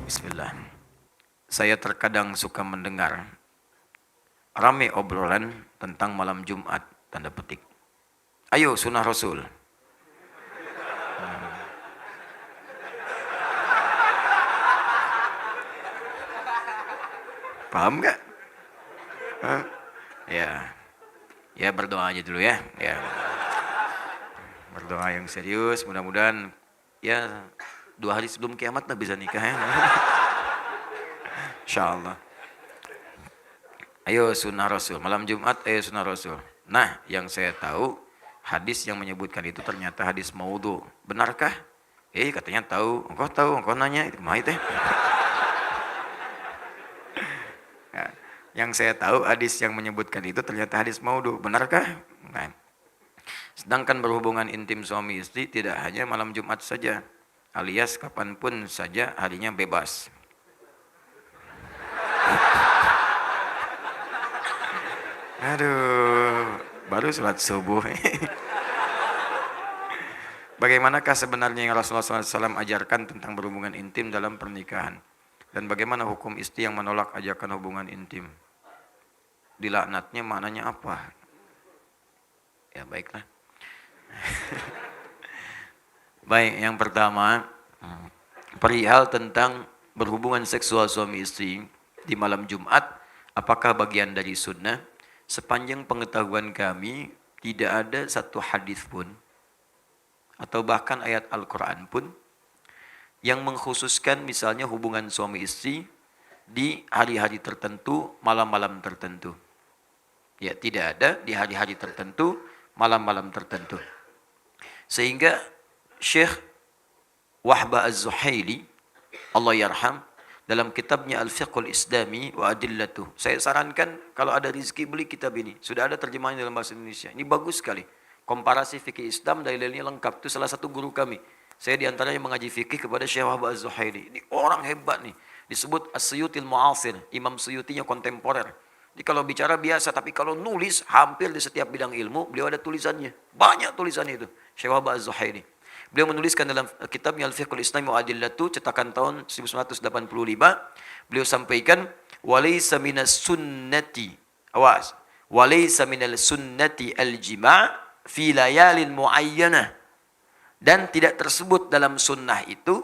Bismillah. Saya terkadang suka mendengar rame obrolan tentang malam Jumat, tanda petik. Ayo sunnah Rasul. Paham nggak? Ya, ya berdoa aja dulu ya. Ya, berdoa yang serius. Mudah-mudahan ya 2 hari sebelum kiamat bisa nikah ya. Insya Allah. Ayo sunnah Rasul, malam Jumat ayo sunnah Rasul. Nah, yang saya tahu hadis yang menyebutkan itu ternyata hadis maudhu. Benarkah? Katanya tahu, engkau nanya, itu mah teh. Ya, yang saya tahu hadis yang menyebutkan itu ternyata hadis maudhu. Benarkah? Nah. Sedangkan berhubungan intim suami istri tidak hanya malam Jumat saja, alias kapanpun saja harinya bebas. Aduh, baru sholat subuh. Bagaimanakah sebenarnya yang Rasulullah SAW ajarkan tentang berhubungan intim dalam pernikahan? Dan bagaimana hukum istri yang menolak ajakan hubungan intim? Dilaknatnya maknanya apa? Ya baiklah. Baik, yang pertama, perihal tentang berhubungan seksual suami istri di malam Jumat, apakah bagian dari sunnah? Sepanjang pengetahuan kami, tidak ada satu hadis pun, atau bahkan ayat Al-Quran pun, yang mengkhususkan misalnya hubungan suami istri di hari-hari tertentu, malam-malam tertentu. Ya, tidak ada di hari-hari tertentu, malam-malam tertentu. Sehingga Syekh Wahbah Az-Zuhaili, Allah yarham, dalam kitabnya Al-Fiqhul Islami wa Adillatuh. Saya sarankan kalau ada rezeki beli kitab ini. Sudah ada terjemahannya dalam bahasa Indonesia. Ini bagus sekali. Komparasi fikih Islam, dalilnya lengkap. Itu salah satu guru kami. Saya diantaranya mengaji fikih kepada Syekh Wahbah Az-Zuhaili. Ini orang hebat nih. Disebut As-Suyutil Mu'asir. Imam Suyutinya kontemporer. Jadi kalau bicara biasa, tapi kalau nulis hampir di setiap bidang ilmu, beliau ada tulisannya. Banyak tulisannya itu. Syekh Wahbah Az-Zuhaili. Beliau menuliskan dalam kitabnya Al-Fiqhul Islami wa Adillatuh, cetakan tahun 1985. Beliau sampaikan, walaysa minas sunnati, awas, walaysa minal sunnati al-jima' fi layalin muayyanah. Dan tidak tersebut dalam sunnah itu,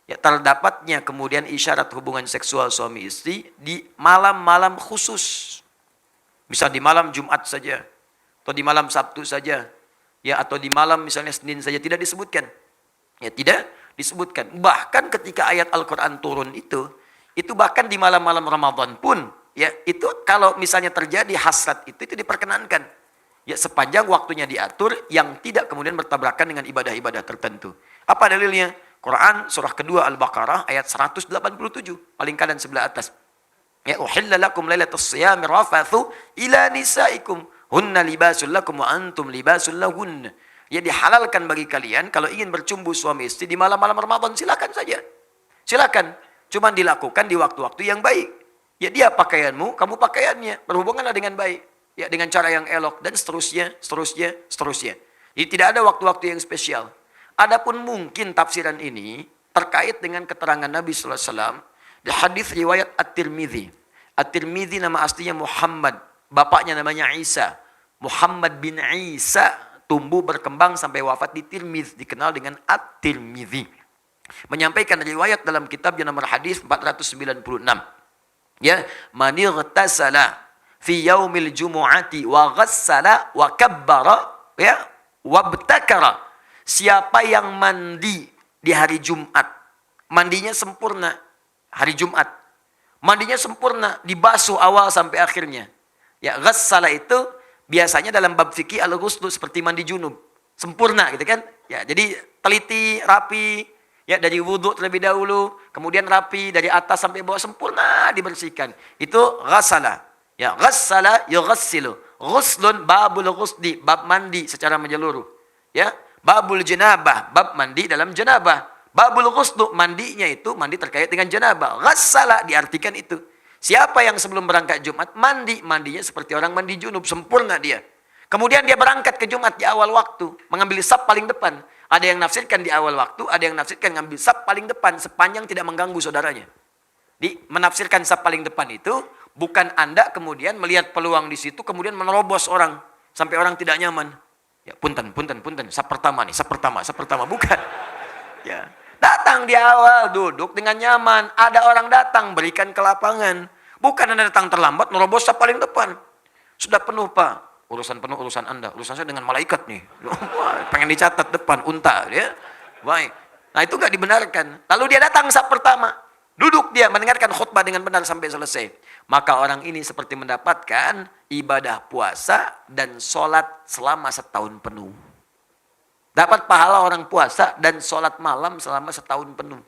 ya terdapatnya kemudian isyarat hubungan seksual suami istri di malam-malam khusus. Misal di malam Jumat saja, atau di malam Sabtu saja, ya atau di malam misalnya Senin saja, tidak disebutkan. Ya tidak disebutkan. Bahkan ketika ayat Al-Quran turun itu bahkan di malam-malam Ramadan pun, ya itu kalau misalnya terjadi hasrat itu diperkenankan. Ya sepanjang waktunya diatur yang tidak kemudian bertabrakan dengan ibadah-ibadah tertentu. Apa dalilnya? Quran surah kedua Al-Baqarah ayat 187, paling kanan sebelah atas. Ya uhilla lakum lailatus siyami rafathu ila nisaikum hunna libasul lakum wa antum libasul lahun. Ya dihalalkan bagi kalian kalau ingin bercumbu suami istri di malam-malam Ramadan, silakan saja. Silakan. Cuman dilakukan di waktu-waktu yang baik. Ya dia pakaianmu, kamu pakaiannya. Berhubunganlah dengan baik. Ya dengan cara yang elok dan seterusnya. Jadi tidak ada waktu-waktu yang spesial. Adapun mungkin tafsiran ini terkait dengan keterangan Nabi sallallahu alaihi wasallam di hadis riwayat At-Tirmidzi. At-Tirmidzi nama aslinya Muhammad, bapaknya namanya Isa. Muhammad bin Isa tumbuh berkembang sampai wafat di Tirmidz, dikenal dengan At-Tirmidzi. Menyampaikan riwayat dalam kitabnya nomor hadis 496. Ya, man ightasala fi yaumil jumu'ati wa ghassala wa kabbara ya wabtakara. Siapa yang mandi di hari Jumat, mandinya sempurna hari Jumat. Mandinya sempurna, dibasuh awal sampai akhirnya. Ya, ghassala itu biasanya dalam bab fikih al-ghuslu seperti mandi junub. Sempurna gitu kan? Ya, jadi teliti, rapi, ya dari wudhu terlebih dahulu, kemudian rapi dari atas sampai bawah sempurna dibersihkan. Itu ghassala. Ya, ghassala yughassilu. Ghuslun babul ghusli, bab mandi secara menyeluruh. Ya, babul janabah, bab mandi dalam janabah. Babul ghuslu, mandinya itu mandi terkait dengan janabah. Ghassala diartikan itu. Siapa yang sebelum berangkat Jumat mandi, mandinya seperti orang mandi junub, sempurna dia. Kemudian dia berangkat ke Jumat di awal waktu, mengambil saf paling depan. Ada yang nafsirkan di awal waktu, ada yang nafsirkan ngambil saf paling depan sepanjang tidak mengganggu saudaranya. Menafsirkan saf paling depan itu bukan Anda kemudian melihat peluang di situ kemudian menerobos orang sampai orang tidak nyaman. Ya, punten, saf pertama, bukan. Ya. Datang di awal, duduk dengan nyaman. Ada orang datang, berikan ke lapangan. Bukan Anda datang terlambat, nerobos saf paling depan. Sudah penuh, Pak. Urusan penuh, urusan Anda. Urusan saya dengan malaikat nih. Wah, pengen dicatat depan, unta. Ya. Baik. Nah itu nggak dibenarkan. Lalu dia datang saf pertama. Duduk dia, mendengarkan khutbah dengan benar sampai selesai. Maka orang ini seperti mendapatkan ibadah puasa dan sholat selama setahun penuh. Dapat pahala orang puasa dan sholat malam selama setahun penuh.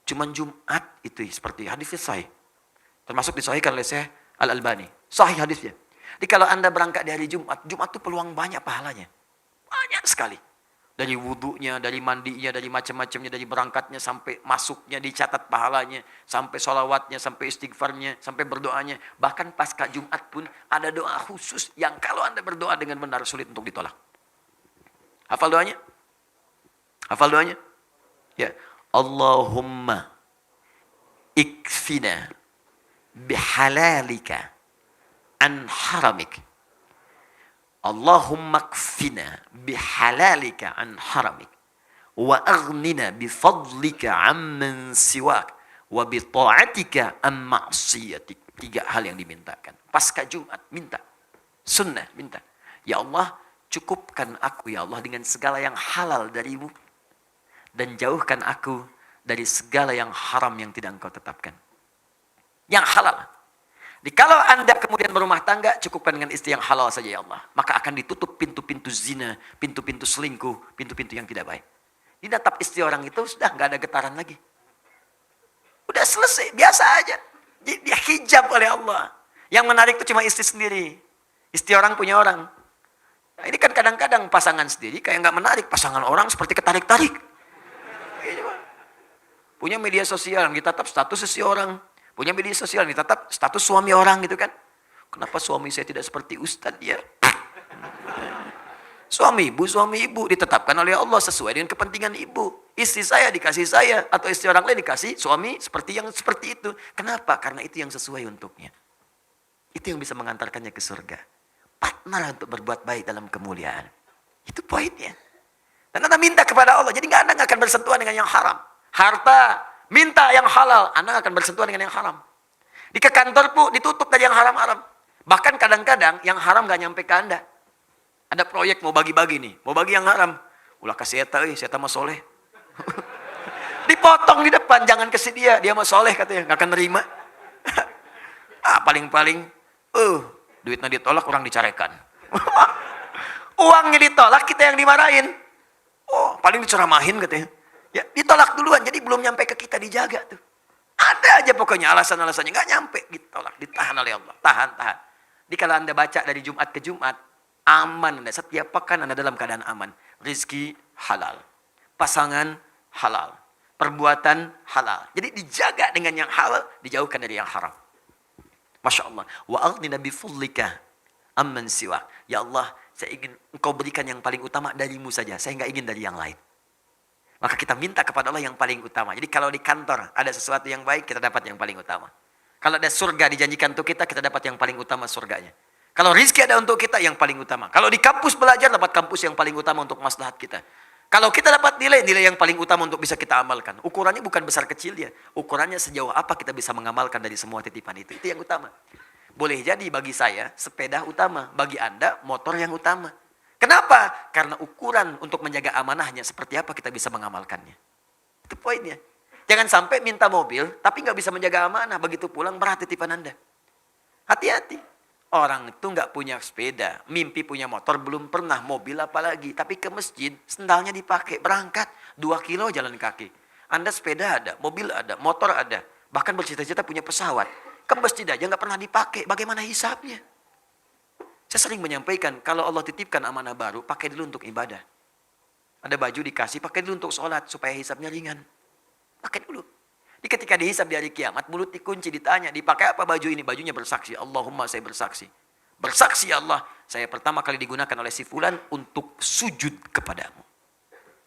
Cuman Jumat itu seperti hadisnya sahih. Termasuk disahihkan oleh Syekh Al-Albani. Sahih hadisnya. Jadi kalau Anda berangkat di hari Jumat, Jumat itu peluang banyak pahalanya. Banyak sekali. Dari wudhunya, dari mandinya, dari macam-macamnya, dari berangkatnya sampai masuknya dicatat pahalanya, sampai sholawatnya, sampai istighfarnya, sampai berdoanya. Bahkan pasca Jumat pun ada doa khusus yang kalau Anda berdoa dengan benar sulit untuk ditolak. Hafal doanya? Hafal doanya? Ya. Allahumma ikfina bihalalika an haramik. Allahumma ikfina bihalalika an haramik. Wa aghnina bifadlika amman siwak. Wa bita'atika an ma'siyatik. 3 hal yang dimintakan. Pasca Jumat, minta. Sunnah, minta. Ya Allah, cukupkan aku ya Allah dengan segala yang halal darimu. Dan jauhkan aku dari segala yang haram yang tidak engkau tetapkan. Yang halal. Jadi kalau Anda kemudian berumah tangga, cukupkan dengan istri yang halal saja ya Allah. Maka akan ditutup pintu-pintu zina, pintu-pintu selingkuh, pintu-pintu yang tidak baik. Dinatap istri orang itu sudah nggak ada getaran lagi. Udah selesai, biasa aja. Dia hijab oleh Allah. Yang menarik itu cuma istri sendiri. Istri orang punya orang. Nah, ini kan kadang-kadang pasangan sendiri kayak nggak menarik, pasangan orang seperti ketarik-tarik. Punya media sosial yang ditatap status seseorang, punya media sosial yang ditatap status suami orang gitu kan. Kenapa suami saya tidak seperti ustadz ya? Suami ibu ditetapkan oleh Allah sesuai dengan kepentingan ibu. Istri saya dikasih saya atau istri orang lain dikasih suami seperti yang seperti itu. Kenapa? Karena itu yang sesuai untuknya. Itu yang bisa mengantarkannya ke surga. Partner untuk berbuat baik dalam kemuliaan. Itu poinnya. Dan Anda minta kepada Allah. Jadi Anda nggak akan bersentuhan dengan yang haram. Harta, minta yang halal. Anda nggak akan bersentuhan dengan yang haram. Di ke kantor pun ditutup dari yang haram-haram. Bahkan kadang-kadang yang haram nggak nyampe ke Anda. Ada proyek mau bagi-bagi nih. Mau bagi yang haram. Ulah kasih saya mah soleh. Dipotong di depan. Jangan kasih dia mah soleh katanya. Nggak akan nerima. Paling-paling. Duitnya ditolak, orang dicarekan. Uangnya ditolak, kita yang dimarahin. Paling diceramahin katanya. Ya, ditolak duluan, jadi belum nyampe ke kita, dijaga tuh. Ada aja pokoknya alasan-alasannya, nggak nyampe, ditolak, ditahan oleh Allah. Tahan. Jadi kalau Anda baca dari Jumat ke Jumat, aman Anda. Setiap pekan Anda dalam keadaan aman. Rizki halal. Pasangan halal. Perbuatan halal. Jadi dijaga dengan yang halal, dijauhkan dari yang haram. Masya Allah. Wa aghnina bifadlika amman siwa. Ya Allah, saya ingin engkau berikan yang paling utama darimu saja. Saya nggak ingin dari yang lain. Maka kita minta kepada Allah yang paling utama. Jadi kalau di kantor ada sesuatu yang baik, kita dapat yang paling utama. Kalau ada surga dijanjikan untuk kita dapat yang paling utama surganya. Kalau rizki ada untuk kita, yang paling utama. Kalau di kampus belajar, dapat kampus yang paling utama untuk maslahat kita. Kalau kita dapat nilai yang paling utama untuk bisa kita amalkan. Ukurannya bukan besar kecil dia. Ukurannya sejauh apa kita bisa mengamalkan dari semua titipan itu. Itu yang utama. Boleh jadi bagi saya, sepeda utama. Bagi Anda, motor yang utama. Kenapa? Karena ukuran untuk menjaga amanahnya seperti apa kita bisa mengamalkannya. Itu poinnya. Jangan sampai minta mobil, tapi nggak bisa menjaga amanah. Begitu pulang berat titipan Anda. Hati-hati. Orang itu nggak punya sepeda, mimpi punya motor, belum pernah mobil apalagi. Tapi ke masjid, sendalnya dipakai, berangkat 2 kilo jalan kaki. Anda sepeda ada, mobil ada, motor ada. Bahkan bercita-cita punya pesawat. Ke masjid aja nggak pernah dipakai, bagaimana hisapnya? Saya sering menyampaikan, kalau Allah titipkan amanah baru, pakai dulu untuk ibadah. Ada baju dikasih, pakai dulu untuk sholat, supaya hisapnya ringan. Pakai dulu. Jadi ketika dihisap di hari kiamat, mulut dikunci, ditanya, dipakai apa baju ini? Bajunya bersaksi, Allahumma saya bersaksi. Bersaksi ya Allah, saya pertama kali digunakan oleh si fulan untuk sujud kepadamu.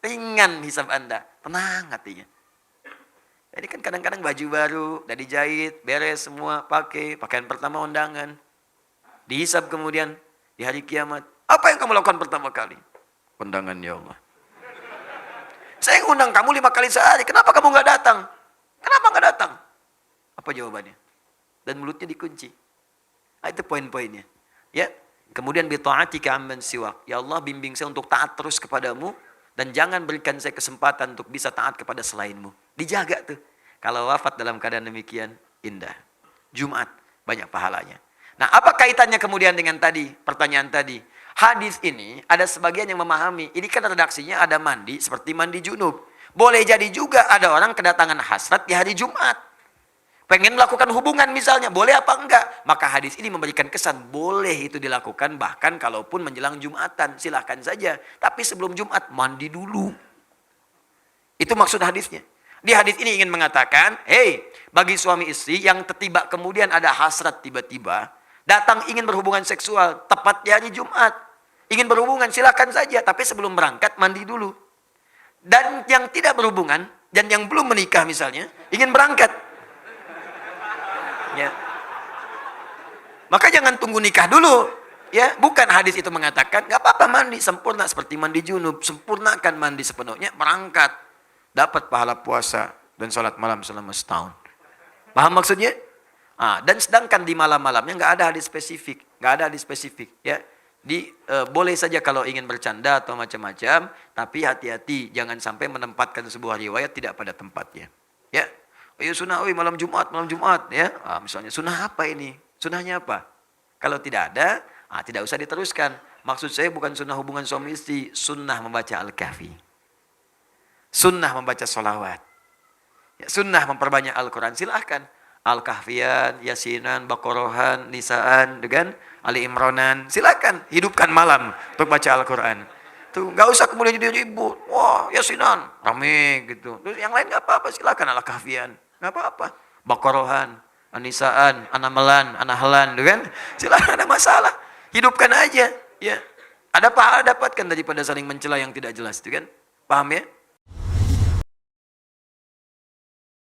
Ringan hisab Anda, tenang hatinya. Jadi kan kadang-kadang baju baru, udah dijahit, beres semua, pakai, pakaian pertama undangan. Dihisab kemudian, di hari kiamat. Apa yang kamu lakukan pertama kali? Undangan ya Allah. Saya ngundang kamu 5 kali sehari, kenapa kamu nggak datang? Kenapa nggak datang? Apa jawabannya? Dan mulutnya dikunci. Nah, itu poin-poinnya. Ya, kemudian bita'atika amman siwak. Ya Allah, bimbing saya untuk taat terus kepadamu dan jangan berikan saya kesempatan untuk bisa taat kepada selainmu. Dijaga tuh. Kalau wafat dalam keadaan demikian, indah. Jumat, banyak pahalanya. Nah, apa kaitannya kemudian dengan tadi, pertanyaan tadi? Hadis ini, ada sebagian yang memahami, ini kan redaksinya ada mandi, seperti mandi junub. Boleh jadi juga ada orang kedatangan hasrat di hari Jumat. Pengen melakukan hubungan misalnya, boleh apa enggak? Maka hadis ini memberikan kesan, boleh itu dilakukan, bahkan kalaupun menjelang Jumatan, silahkan saja. Tapi sebelum Jumat, mandi dulu. Itu maksud hadisnya. Di hadis ini ingin mengatakan, hey, bagi suami istri yang tiba kemudian ada hasrat tiba-tiba, datang ingin berhubungan seksual, tepat di hari Jumat. Ingin berhubungan, silahkan saja. Tapi sebelum berangkat, mandi dulu. Dan yang tidak berhubungan, dan yang belum menikah misalnya, ingin berangkat. Ya. Maka jangan tunggu nikah dulu. Ya, bukan hadis itu mengatakan, nggak apa-apa mandi sempurna seperti mandi junub. Sempurnakan mandi sepenuhnya, berangkat. Dapat pahala puasa dan sholat malam selama setahun. Paham maksudnya? Dan sedangkan di malam-malamnya nggak ada hadis spesifik. Nggak ada hadis spesifik. Ya. Boleh saja kalau ingin bercanda atau macam-macam, tapi hati-hati jangan sampai menempatkan sebuah riwayat tidak pada tempatnya. Ya, ayo sunnah, malam Jumat, ya. Misalnya sunnah apa ini? Sunnahnya apa? Kalau tidak ada, tidak usah diteruskan. Maksud saya bukan sunnah hubungan suami istri, sunnah membaca Al-Kahfi, sunnah membaca sholawat, ya, sunnah memperbanyak Al-Quran. Silahkan. Al-Kahfian, Yasinan, Baqarahan, Nisaan, dengan Ali Imranan. Silakan hidupkan malam untuk baca Al-Quran. Tuh, nggak usah kemudian jadi ribut. Wah, Yasinan, rame gitu. Terus yang lain nggak apa-apa, silakan Al-Kahfian, nggak apa-apa. Baqarahan, Nisaan, Anamalan, Anahlan, kan? Silakan, ada masalah. Hidupkan aja, ya. Ada pahala dapatkan daripada saling mencela yang tidak jelas, kan? Paham ya?